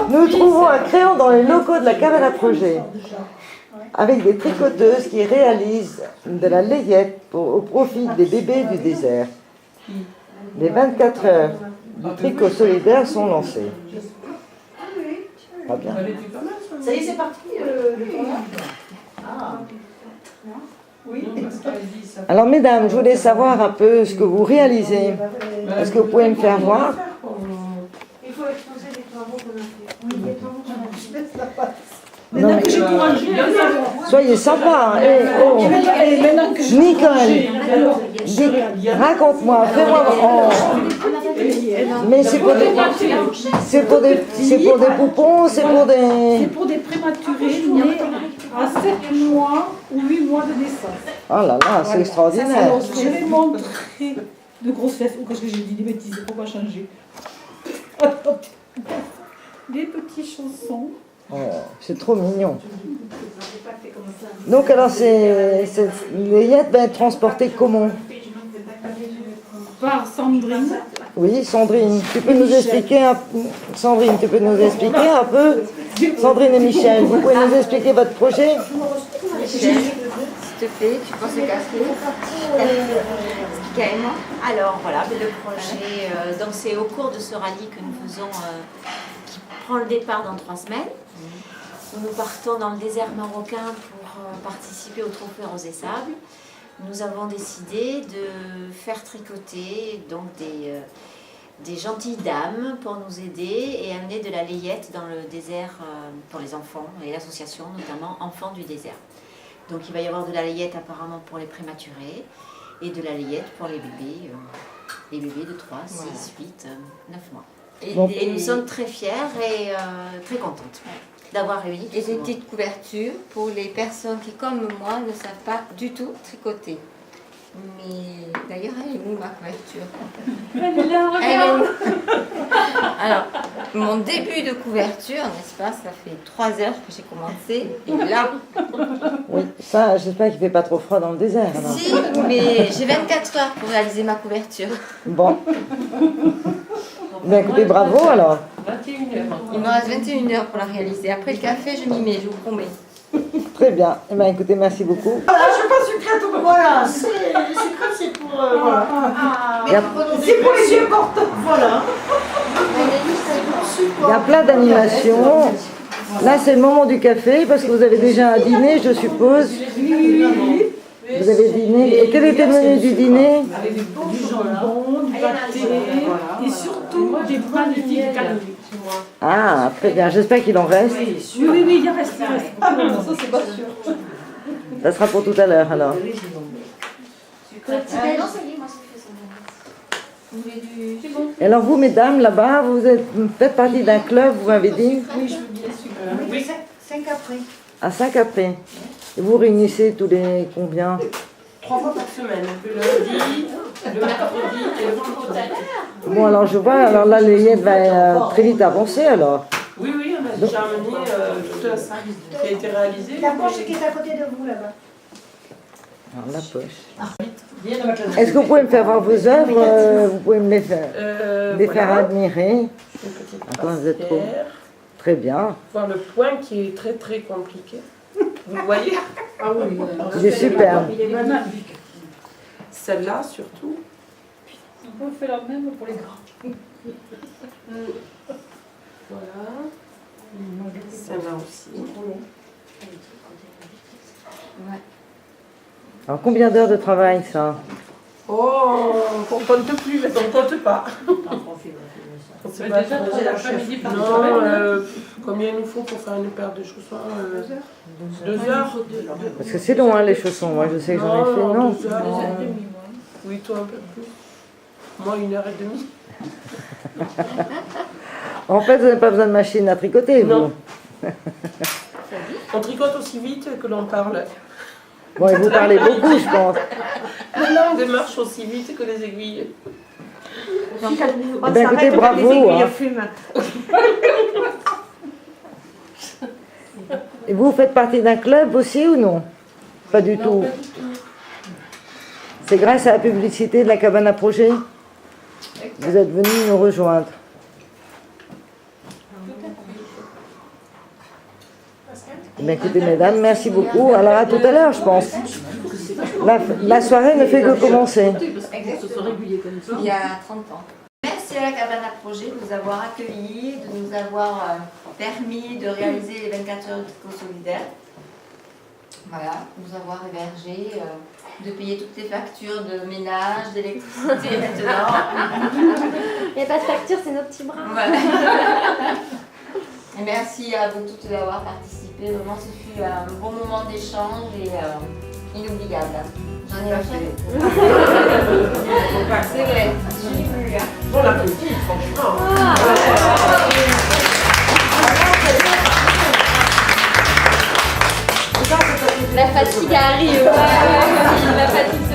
Nous trouvons un crayon dans les locaux de la cabane à projet, avec des tricoteuses qui réalisent de la layette au profit des bébés du désert. Les 24 heures du tricot solidaire sont lancées. Pas bien. Ça y est, c'est parti le tournage. Ah. Oui. Alors mesdames, je voulais savoir un peu ce que vous réalisez. Est-ce que vous pouvez me faire voir? Il faut exposer les travaux qu'on a fait. Oui, les travaux qu'on a fait. Non, mais soyez sympa. Hein. Nicole, raconte-moi, fais-moi. Mais c'est pour des poupons, c'est pour des. C'est pour des prématurés nés à 7 mois ou 8 mois de naissance. Oh là là, c'est extraordinaire. Alors, je vais montrer de grossesse. Ou qu'est-ce que j'ai dit des bêtises, il faut pas changer. Des petites chansons. Oh, c'est trop mignon. Donc alors, les layette va être transportée comment? Par Sandrine. Oui, Sandrine, tu peux nous expliquer un peu, Sandrine Sandrine et Michel, vous pouvez nous expliquer votre projet? Michel, s'il te plaît, tu penses le casser carrément. Alors voilà, le projet, donc c'est au cours de ce rallye que nous faisons, qui prend le départ dans 3 semaines. Nous partons dans le désert marocain pour participer au Trophée Rose et Sable. Nous avons décidé de faire tricoter donc des gentilles dames pour nous aider et amener de la layette dans le désert pour les enfants et l'association notamment Enfants du désert. Donc il va y avoir de la layette apparemment pour les prématurés et de la layette pour les bébés de 3, 6, 8, 9 mois. Et nous sommes très fiers et très contentes d'avoir réuni tout Et ce des monde. petites couvertures pour les personnes qui, comme moi, ne savent pas du tout tricoter. Mais d'ailleurs, elle est où ma couverture? Elle est là, Elle est regarde. où? Alors, mon début de couverture, n'est-ce pas, ça fait 3 heures que j'ai commencé. Et là, Oui, ça, j'espère qu'il ne fait pas trop froid dans le désert. Alors. si, mais j'ai 24 heures pour réaliser ma couverture. Bon. Ben écoutez, bravo alors. 21h. Il me reste 21 heures pour la réaliser. Après le café, je m'y mets, je vous promets. Très bien. Eh ben écoutez, merci beaucoup. Ah, je suis pas sucrée tout. Voilà, c'est sucré, c'est pour. Voilà. C'est pour les yeux porteurs. Voilà. Il y a plein d'animations. Là, c'est le moment du café parce que vous avez déjà un dîner, je suppose. Vous avez dîné. Et quel était le menu du dîner? Avec du jambon, du pâté et surtout des magnifiques calories. Ah, très bien. J'espère qu'il en reste. Oui, il en reste. Ah non, ça c'est pas sûr. Ça sera pour tout à l'heure alors. Non, ça y est, moi j'ai fait son Et alors vous, mesdames, là-bas, vous faites partie d'un club, vous m'avez dit? Oui, je veux bien sûr. Oui, 5 après. À Saint-Capri. Et vous réunissez tous les combien? 3 fois par semaine. Le lundi, le mercredi et le vendredi. Bon, alors je vois, alors là, les va très vite avancer alors. Oui, oui, on a déjà amené tout un sac qui a été réalisé. La poche qui est à côté de vous là-bas. Alors la poche. Est-ce que vous pouvez me faire voir vos œuvres? Vous pouvez me les faire admirer. Une petite Attends, vous êtes trop. pastière. Très bien. Voir le point qui est très très compliqué. Vous le voyez? Ah oui. Il est superbe. Il est magnifique. Celle-là surtout. On peut faire la même pour les grands. Voilà. Celle-là aussi. Alors combien d'heures de travail ça? Oh, on ne compte plus, mais on ne compte pas. On sait pas Déjà, trop. dans l'après-midi par Non, semaine. combien il nous faut pour faire une paire de chaussons 2 heures. Parce que c'est long hein, les chaussons, moi je sais que j'en ai fait, non? 2 heures. Oui, toi un peu plus. Moi, 1h30. En fait, vous n'avez pas besoin de machine à tricoter, vous? Non. On tricote aussi vite que l'on parle. Bon, et vous parlez beaucoup, je pense. La langue marche aussi vite que les aiguilles. Eh bien, écoutez, bravo. Hein. Et vous faites partie d'un club aussi ou non? Pas du tout. C'est grâce à la publicité de la cabane à projet? Vous êtes venus nous rejoindre. Bien, écoutez, mesdames, merci beaucoup. Alors, à tout à l'heure, je pense. La soirée ne fait que commencer. Il y a 30 ans. Merci à la Cabane à Projet de nous avoir accueillis, de nous avoir permis de réaliser les 24 heures de tricot solidaire. Voilà, nous avoir hébergés, de payer toutes les factures de ménage, d'électricité maintenant. Il n'y a pas de facture, c'est nos petits bras. Voilà. Et merci à vous toutes d'avoir participé. Vraiment, ce fut un bon moment d'échange et inoubliable. J'en ai fait. C'est vrai, je suis plus. Bon appétit, franchement. La fatigue arrive. La fatigue